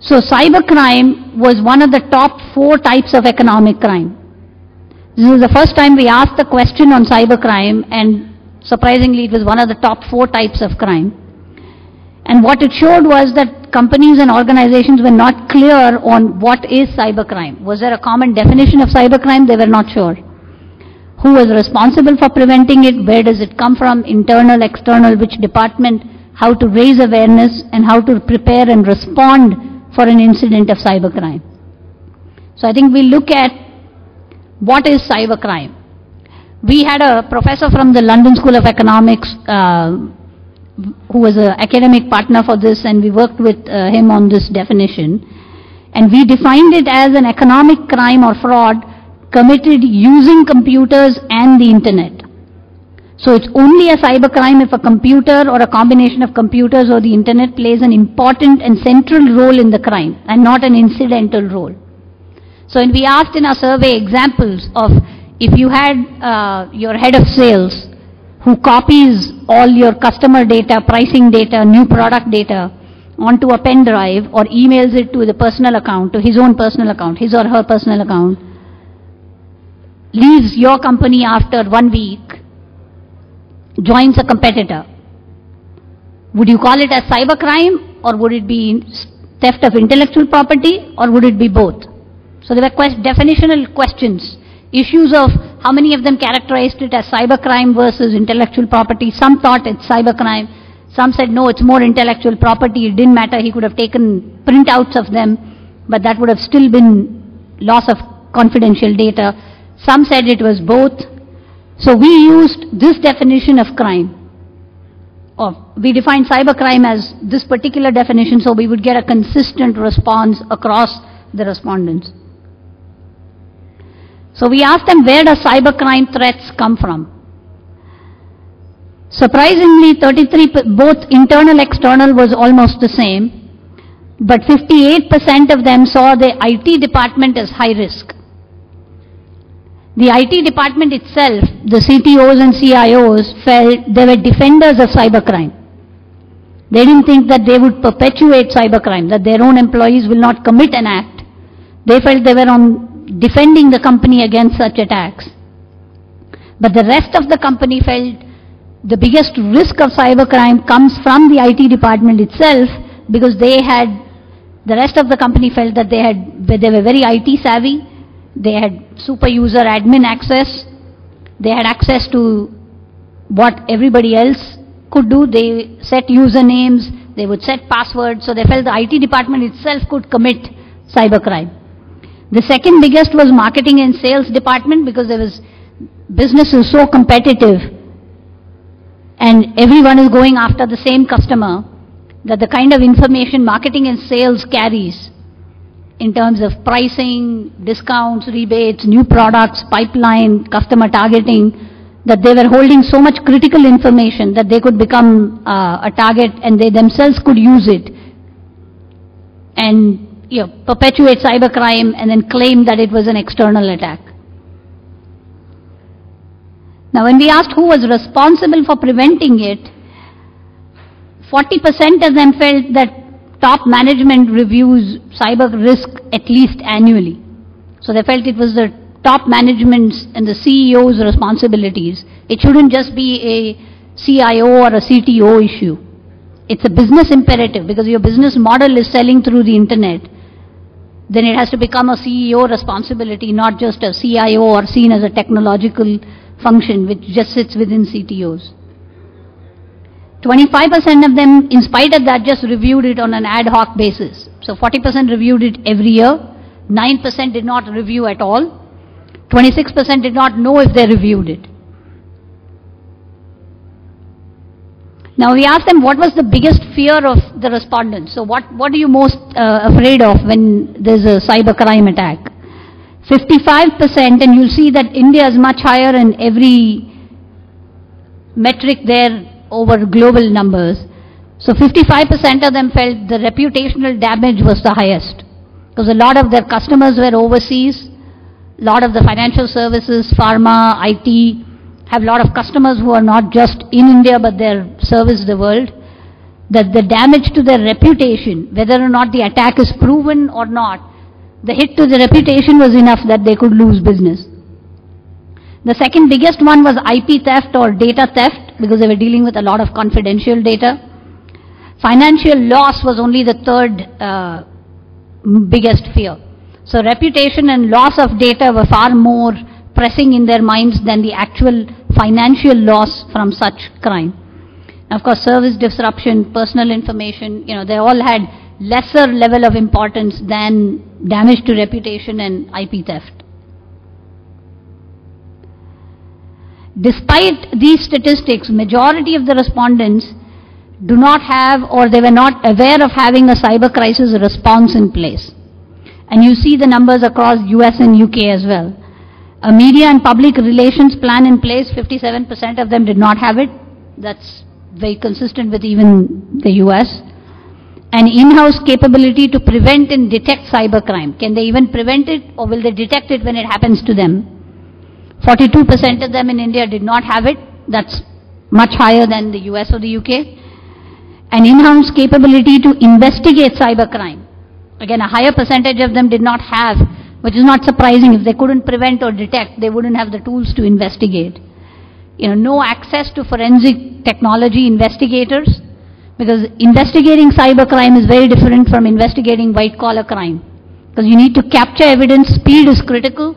So cybercrime was one of the top 4 types of economic crime. This is the first time we asked the question on cybercrime, and surprisingly it was one of the top 4 types of crime. And what it showed was that companies and organizations were not clear on what is cybercrime. Was there a common definition of cybercrime? They were not sure. Who was responsible for preventing it? Where does it come from? Internal, external, which department? How to raise awareness and how to prepare and respond for an incident of cybercrime. So I think we look at what is cybercrime. We had a professor from the London School of Economics who was an academic partner for this, and we worked with him on this definition. And we defined it as an economic crime or fraud committed using computers and the internet. So it's only a cybercrime if a computer or a combination of computers or the internet plays an important and central role in the crime and not an incidental role. So when we asked in our survey examples of if you had your head of sales who copies all your customer data, pricing data, new product data onto a pen drive or emails it to the personal account, to his own personal account, his or her personal account, leaves your company after 1 week, joins a competitor, would you call it a cybercrime, or would it be theft of intellectual property, or would it be both? So there were definitional questions, issues of how many of them characterized it as cybercrime versus intellectual property. Some thought it's cybercrime. Some said no, it's more intellectual property. It didn't matter. He could have taken printouts of them, but that would have still been loss of confidential data. Some said it was both. So we used this definition of crime. We defined cybercrime as this particular definition, so we would get a consistent response across the respondents. So we asked them, where does cybercrime threats come from? Surprisingly, both internal, external was almost the same, but 58% of them saw the IT department as high risk. The IT department itself, the CTOs and CIOs, felt they were defenders of cybercrime. They didn't think that they would perpetuate cybercrime, that their own employees will not commit an act. They felt they were defending the company against such attacks. But the rest of the company felt the biggest risk of cybercrime comes from the IT department itself, because the rest of the company felt that they were very IT savvy. They had super user admin access. They had access to what everybody else could do. They set usernames. They would set passwords. So they felt the IT department itself could commit cybercrime. The second biggest was marketing and sales department, because business is so competitive and everyone is going after the same customer, that the kind of information marketing and sales carries in terms of pricing, discounts, rebates, new products, pipeline, customer targeting, that they were holding so much critical information that they could become a target, and they themselves could use it and perpetuate cybercrime and then claim that it was an external attack. Now when we asked who was responsible for preventing it, 40% of them felt that top management reviews cyber risk at least annually. So they felt it was the top management's and the CEO's responsibilities. It shouldn't just be a CIO or a CTO issue. It's a business imperative, because your business model is selling through the internet. Then it has to become a CEO responsibility, not just a CIO or seen as a technological function which just sits within CTOs. 25% of them, in spite of that, just reviewed it on an ad hoc basis. So 40% reviewed it every year, 9% did not review at all, 26% did not know if they reviewed it. Now we asked them what was the biggest fear of the respondents. So what are you most afraid of when there's a cybercrime attack? 55%, and you'll see that India is much higher in every metric there over global numbers. So 55% of them felt the reputational damage was the highest, because a lot of their customers were overseas. A lot of the financial services, pharma, IT have a lot of customers who are not just in India, but they service the world. that the damage to their reputation, whether or not the attack is proven or not, the hit to the reputation was enough that they could lose business. The second biggest one was IP theft or data theft, because they were dealing with a lot of confidential data. Financial loss was only the third biggest fear. So reputation and loss of data were far more pressing in their minds than the actual financial loss from such crime. Of course, service disruption, personal information, they all had lesser level of importance than damage to reputation and IP theft. Despite these statistics, majority of the respondents do not have, or they were not aware of having a cyber crisis response in place. And you see the numbers across US and UK as well. A media and public relations plan in place, 57% of them did not have it. That's very consistent with even the US. An in-house capability to prevent and detect cybercrime. Can they even prevent it, or will they detect it when it happens to them? 42% of them in India did not have it. That's much higher than the US or the UK. An in-house capability to investigate cybercrime. Again, a higher percentage of them did not have, which is not surprising. If they couldn't prevent or detect, they wouldn't have the tools to investigate. No access to forensic technology investigators, because investigating cybercrime is very different from investigating white-collar crime. Because you need to capture evidence, speed is critical,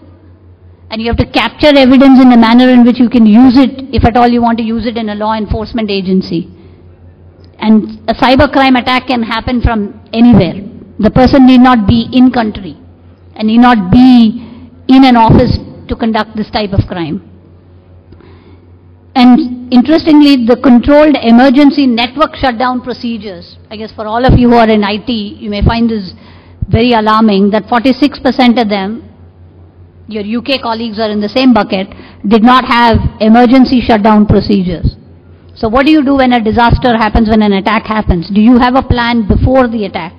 and you have to capture evidence in a manner in which you can use it, if at all you want to use it in a law enforcement agency. And a cybercrime attack can happen from anywhere. The person need not be in country and need not be in an office to conduct this type of crime. And interestingly, the controlled emergency network shutdown procedures, I guess for all of you who are in IT, you may find this very alarming, that 46% of them, your UK colleagues are in the same bucket, did not have emergency shutdown procedures. So what do you do when a disaster happens, when an attack happens? Do you have a plan before the attack?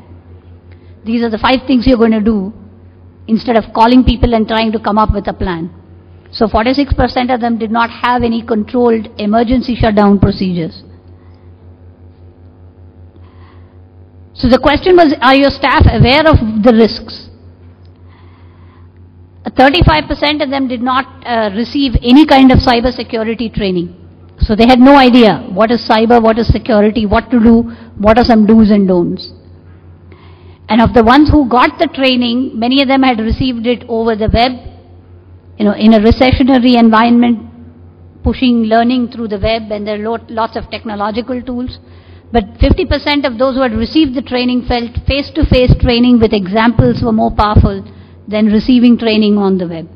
These are the 5 things you're going to do instead of calling people and trying to come up with a plan. So 46% of them did not have any controlled emergency shutdown procedures. So the question was, are your staff aware of the risks? 35% of them did not receive any kind of cyber security training. So they had no idea what is cyber, what is security, what to do, what are some do's and don'ts. And of the ones who got the training, many of them had received it over the web, in a recessionary environment, pushing learning through the web, and there are lots of technological tools. But 50% of those who had received the training felt face-to-face training with examples were more powerful than receiving training on the web.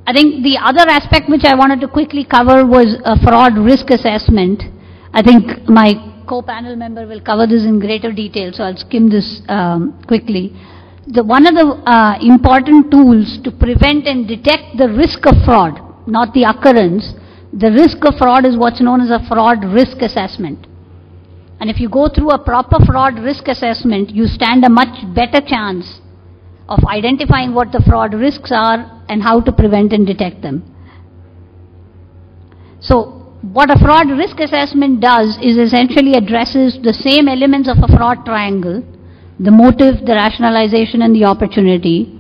I think the other aspect which I wanted to quickly cover was a fraud risk assessment. I think my co-panel member will cover this in greater detail, so I'll skim this quickly. One of the important tools to prevent and detect the risk of fraud, not the occurrence, the risk of fraud is what's known as a fraud risk assessment. And if you go through a proper fraud risk assessment, you stand a much better chance of identifying what the fraud risks are and how to prevent and detect them. So what a fraud risk assessment does is essentially addresses the same elements of a fraud triangle, the motive, the rationalization, and the opportunity,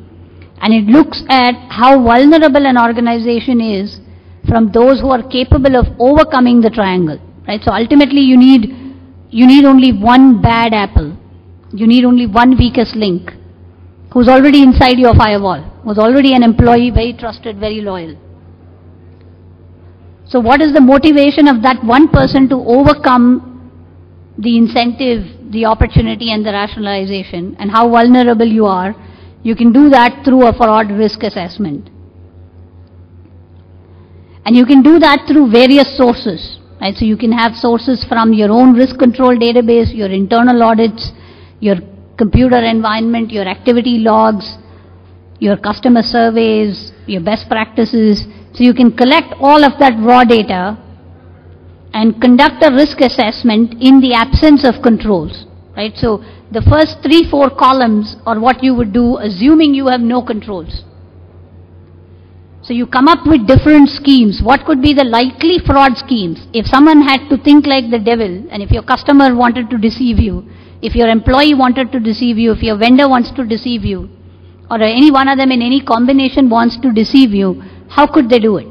and it looks at how vulnerable an organization is from those who are capable of overcoming the triangle, right? So ultimately you need only one bad apple. You need only one weakest link who's already inside your firewall, who's already an employee, very trusted, very loyal. So what is the motivation of that one person to overcome the incentive, the opportunity, and the rationalization, and how vulnerable you are? You can do that through a fraud risk assessment. And you can do that through various sources, right? So you can have sources from your own risk control database, your internal audits, your computer environment, your activity logs, your customer surveys, your best practices. So you can collect all of that raw data and conduct a risk assessment in the absence of controls, right? So the first 3-4 columns are what you would do assuming you have no controls. So you come up with different schemes. What could be the likely fraud schemes? If someone had to think like the devil, and if your customer wanted to deceive you, if your employee wanted to deceive you, if your vendor wants to deceive you, or any one of them in any combination wants to deceive you, how could they do it?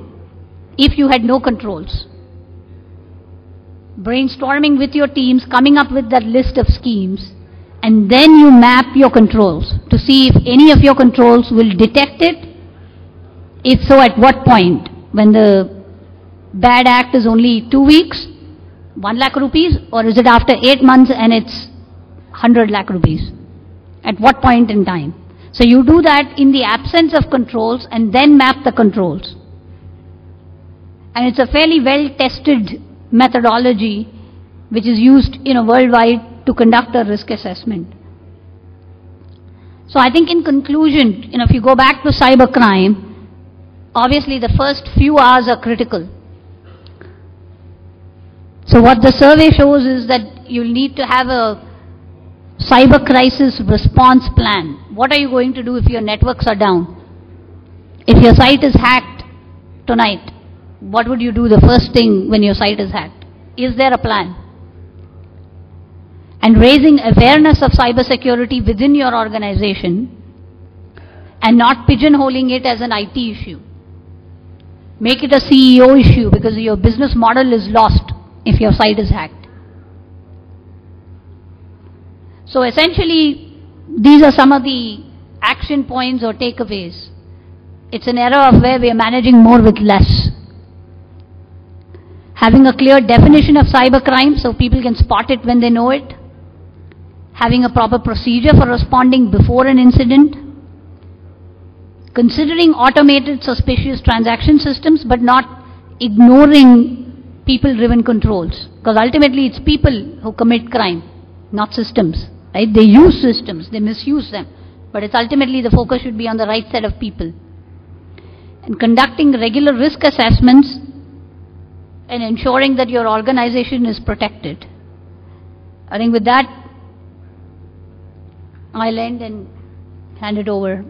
If you had no controls. Brainstorming with your teams, coming up with that list of schemes, and then you map your controls to see if any of your controls will detect it. If so, at what point? When the bad act is only 2 weeks, 1 lakh rupees, or is it after 8 months and it's 100 lakh rupees? At what point in time? So you do that in the absence of controls and then map the controls. And it's a fairly well-tested methodology which is used worldwide to conduct a risk assessment. So I think in conclusion, if you go back to cybercrime, obviously the first few hours are critical. So what the survey shows is that you'll need to have a cyber crisis response plan. What are you going to do if your networks are down? If your site is hacked tonight, what would you do the first thing when your site is hacked? Is there a plan? And raising awareness of cybersecurity within your organization and not pigeonholing it as an IT issue. Make it a CEO issue because your business model is lost if your site is hacked. So essentially, these are some of the action points or takeaways. It's an era of where we are managing more with less. Having a clear definition of cybercrime so people can spot it when they know it. Having a proper procedure for responding before an incident. Considering automated suspicious transaction systems but not ignoring people-driven controls. Because ultimately it's people who commit crime, not systems. Right? They use systems, they misuse them. But it's ultimately the focus should be on the right set of people. And conducting regular risk assessments and ensuring that your organization is protected. I think with that, I'll end and hand it over